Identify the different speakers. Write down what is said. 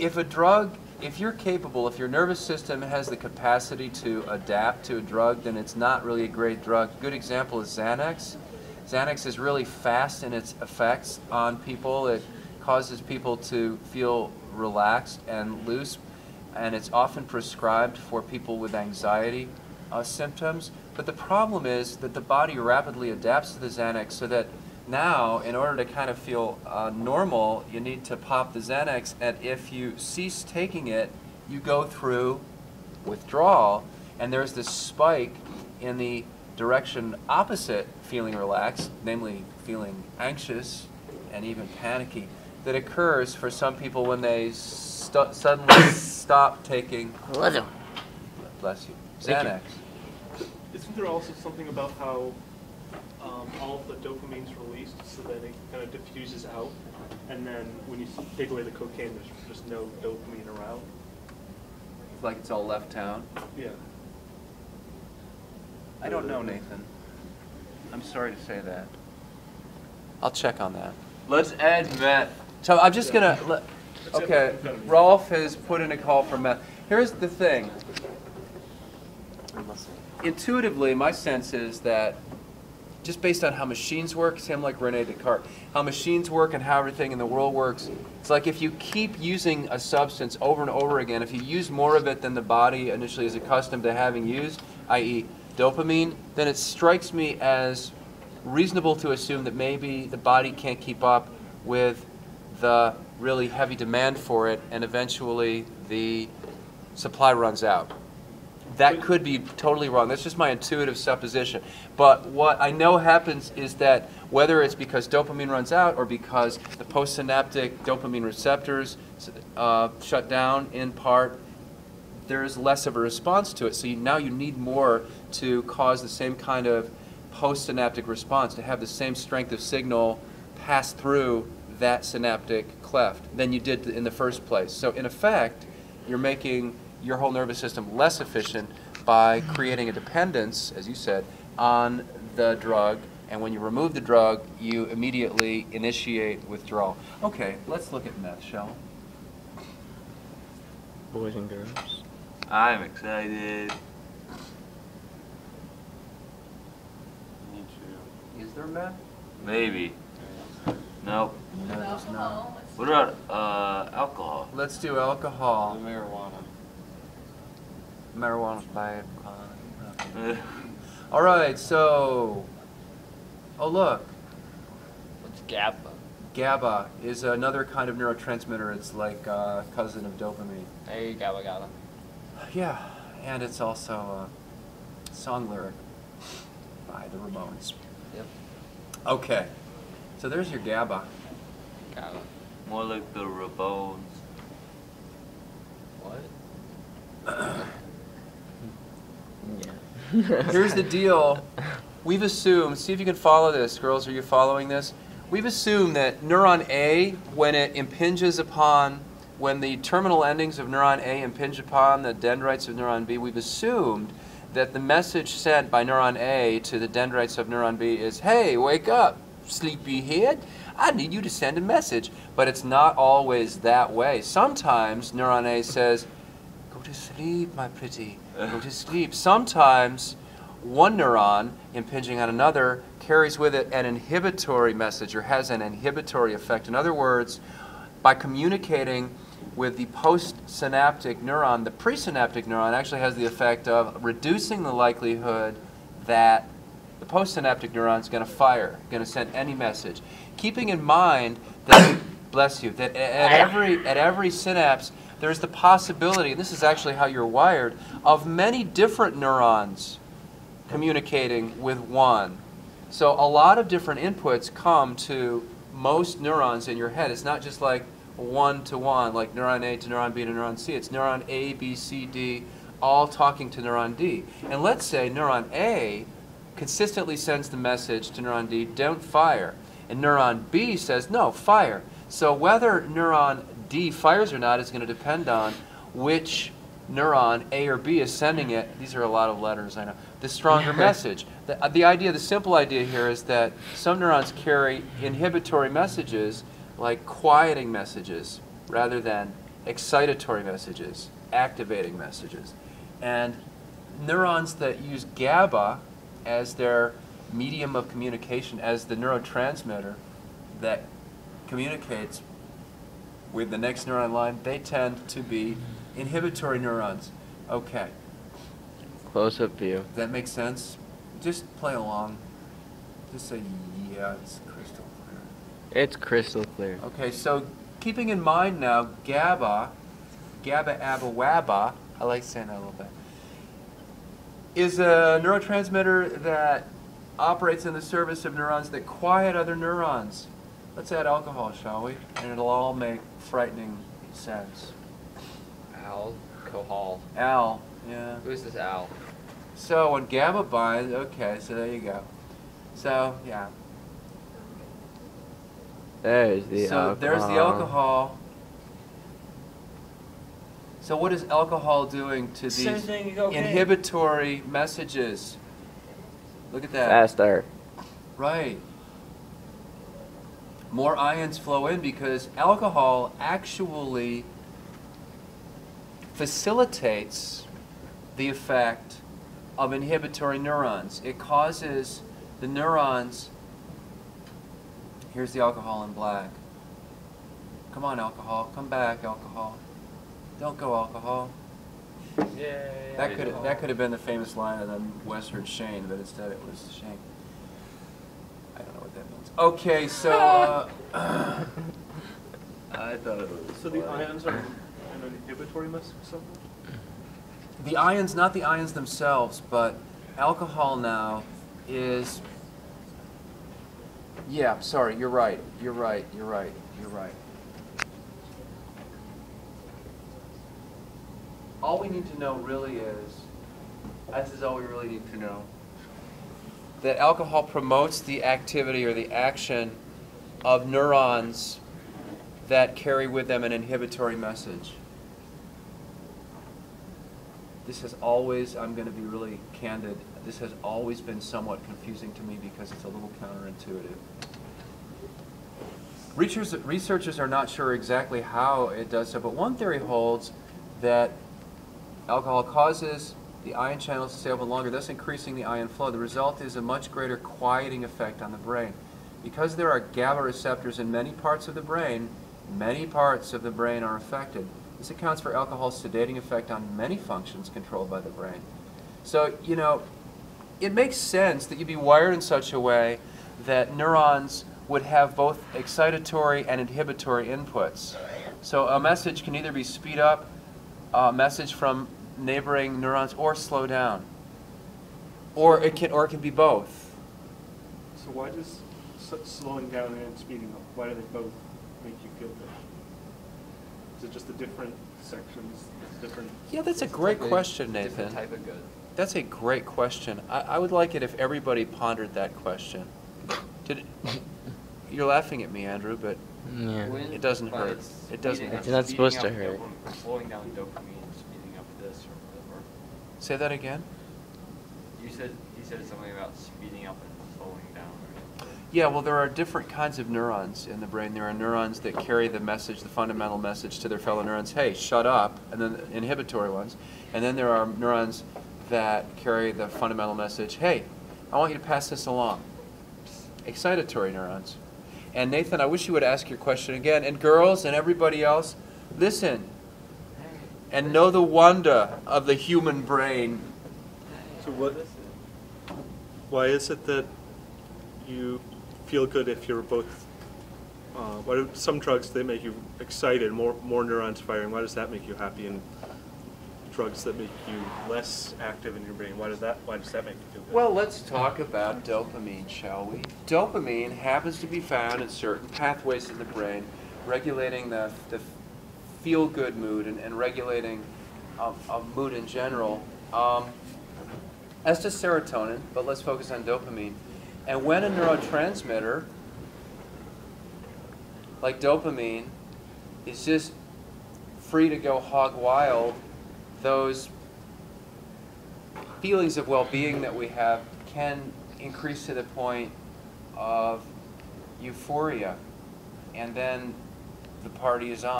Speaker 1: if a drug, if you're capable, if your nervous system has the capacity to adapt to a drug, then it's not really a great drug. Good example is Xanax. Xanax is really fast in its effects on people. It causes people to feel relaxed and loose, and it's often prescribed for people with anxiety symptoms. But the problem is that the body rapidly adapts to the Xanax, so that now, in order to kind of feel normal, you need to pop the Xanax, and if you cease taking it, you go through withdrawal, and there's this spike in the direction opposite feeling relaxed, namely feeling anxious and even panicky, that occurs for some people when they suddenly stop taking, bless you, Xanax.
Speaker 2: Isn't there also something about how all of the dopamine's released so that it kind of diffuses out, and then when you take away the cocaine, there's just no dopamine around?
Speaker 1: Like it's all left town?
Speaker 2: Yeah.
Speaker 1: I don't know, Nathan. I'm sorry to say that. I'll check on that. Let's add meth. So I'm just gonna, okay, Rolf has put in a call for meth. Here's the thing. Intuitively, my sense is that just based on how machines work, same like Rene Descartes, how machines work and how everything in the world works, it's like if you keep using a substance over and over again, if you use more of it than the body initially is accustomed to having used, i.e. dopamine, then it strikes me as reasonable to assume that maybe the body can't keep up with the really heavy demand for it, and eventually the supply runs out. That could be totally wrong. That's just my intuitive supposition. But what I know happens is that whether it's because dopamine runs out or because the postsynaptic dopamine receptors shut down in part, there's less of a response to it. So now you need more to cause the same kind of postsynaptic response, to have the same strength of signal pass through that synaptic cleft than you did in the first place. So in effect, you're making your whole nervous system less efficient by creating a dependence, as you said, on the drug, and when you remove the drug, you immediately initiate withdrawal. Okay, let's look at meth, shall we?
Speaker 3: Boys and girls.
Speaker 4: I'm excited.
Speaker 3: Me too.
Speaker 1: Is there meth?
Speaker 4: Maybe. Nope.
Speaker 1: No, there's not.
Speaker 4: What about alcohol?
Speaker 1: Let's do alcohol.
Speaker 3: The marijuana.
Speaker 1: Marijuana's bad. All right, so, oh look,
Speaker 3: What's GABA?
Speaker 1: GABA is another kind of neurotransmitter. It's like a cousin of dopamine.
Speaker 3: Hey, GABA got him.
Speaker 1: Yeah, and it's also a song lyric by the Ramones.
Speaker 3: Yep.
Speaker 1: Okay, so there's your GABA.
Speaker 3: GABA.
Speaker 4: More like the Rabones.
Speaker 3: What? Yeah.
Speaker 1: Here's the deal. We've assumed, see if you can follow this, girls, are you following this? We've assumed that neuron A, when it impinges upon, when the terminal endings of neuron A impinge upon the dendrites of neuron B, we've assumed that the message sent by neuron A to the dendrites of neuron B is, hey, wake up, sleepyhead. I need you to send a message. But it's not always that way. Sometimes neuron A says, go to sleep, my pretty, go to sleep. Sometimes one neuron impinging on another carries with it an inhibitory message or has an inhibitory effect. In other words, by communicating with the postsynaptic neuron, the presynaptic neuron actually has the effect of reducing the likelihood that the postsynaptic neuron is going to fire, going to send any message. Keeping in mind that, bless you, that at every synapse there's the possibility, and this is actually how you're wired, of many different neurons communicating with one. So a lot of different inputs come to most neurons in your head. It's not just like one-to-one, like neuron A to neuron B to neuron C. It's neuron A, B, C, D, all talking to neuron D. And let's say neuron A consistently sends the message to neuron D, don't fire. And neuron B says, no, fire. So whether neuron D fires or not is going to depend on which neuron A or B is sending it. These are a lot of letters, I know. The stronger message. The idea, the simple idea here is that some neurons carry inhibitory messages like quieting messages rather than excitatory messages, activating messages. And neurons that use GABA as their medium of communication, as the neurotransmitter that communicates with the next neuron line, they tend to be inhibitory neurons. Okay.
Speaker 5: Close-up view.
Speaker 1: Does that make sense? Just play along. Just say, yeah, it's crystal clear.
Speaker 5: It's crystal clear.
Speaker 1: Okay, so keeping in mind now, GABA, GABA-ABA-WABA, I like saying that a little bit, is a neurotransmitter that operates in the service of neurons that quiet other neurons. Let's add alcohol, shall we? And it'll all make frightening sense.
Speaker 3: Alcohol.
Speaker 1: Al, yeah.
Speaker 3: Who's this Al?
Speaker 1: So when GABA binds, okay, so there you go. So, yeah.
Speaker 5: There's the alcohol.
Speaker 1: There's the alcohol. So what is alcohol doing to
Speaker 3: Same
Speaker 1: these
Speaker 3: thing, okay.
Speaker 1: inhibitory messages? Look at that.
Speaker 5: Faster.
Speaker 1: Right. More ions flow in because alcohol actually facilitates the effect of inhibitory neurons. It causes the neurons. Here's the alcohol in black. Come on, alcohol. Come back, alcohol. Don't go, alcohol.
Speaker 3: Yay,
Speaker 1: That could have been the famous line of the Westward Shane, but instead it was Shane. I don't know what that means. Okay, so
Speaker 4: I thought it was.
Speaker 2: So the ions are an inhibitory message something?
Speaker 1: the ions, not the ions themselves, but alcohol now is. Yeah, sorry, you're right. You're right. You're right. You're right. All we need to know really is, this is all we really need to know, that alcohol promotes the activity or the action of neurons that carry with them an inhibitory message. This has always, I'm going to be really candid, this has always been somewhat confusing to me because it's a little counterintuitive. Researchers are not sure exactly how it does so, but one theory holds that alcohol causes the ion channels to stay open longer, thus increasing the ion flow. The result is a much greater quieting effect on the brain. Because there are GABA receptors in many parts of the brain are affected. This accounts for alcohol's sedating effect on many functions controlled by the brain. So, you know, it makes sense that you'd be wired in such a way that neurons would have both excitatory and inhibitory inputs. So a message can either be speed up, a message from neighboring neurons, or slow down. Or it can be both.
Speaker 2: So why does slowing down and speeding up, why do they both make you feel good? Is it just the different sections, different?
Speaker 1: Yeah, that's a great question, Nathan.
Speaker 3: Different type of good.
Speaker 1: That's a great question. I would like it if everybody pondered that question. You're laughing at me, Andrew, but
Speaker 5: Yeah.
Speaker 1: it doesn't hurt. It doesn't hurt.
Speaker 5: It's not supposed to hurt.
Speaker 3: Slowing down dopamine, speeding up this or whatever.
Speaker 1: Say that again?
Speaker 3: He said something about speeding up and slowing down. Right?
Speaker 1: Yeah, well, there are different kinds of neurons in the brain. There are neurons that carry the message, the fundamental message to their fellow neurons, hey, shut up, and then inhibitory ones. And then there are neurons that carry the fundamental message, hey, I want you to pass this along. Excitatory neurons. And Nathan, I wish you would ask your question again. And girls and everybody else, listen and know the wonder of the human brain.
Speaker 2: So why is it that you feel good if you're both, some drugs, they make you excited, more neurons firing. Why does that make you happy? And drugs that make you less active in your brain, why does that make you feel good?
Speaker 1: Well, let's talk about dopamine, shall we? Dopamine happens to be found in certain pathways in the brain, regulating the feel-good mood and regulating of mood in general. As does serotonin, but let's focus on dopamine. And when a neurotransmitter, like dopamine, is just free to go hog wild, those feelings of well-being that we have can increase to the point of euphoria, and then the party is on.